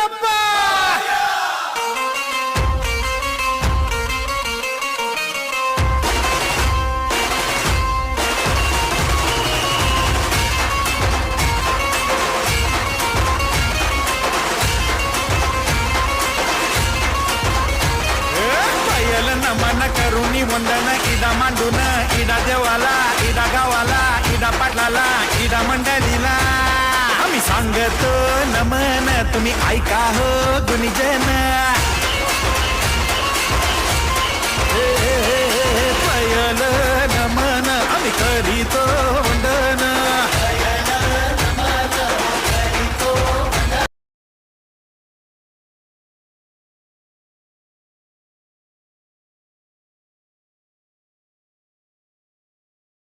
बाप्पा. पायल नमन करुणी वंदन इडा मांडून इडा देवाला इडा गावाला इडा पाटलाला इडा मंडळीला आम्ही सांगतो नमन तुम्ही ऐका हो गुणीजन. पायल नमन आम्ही करीतो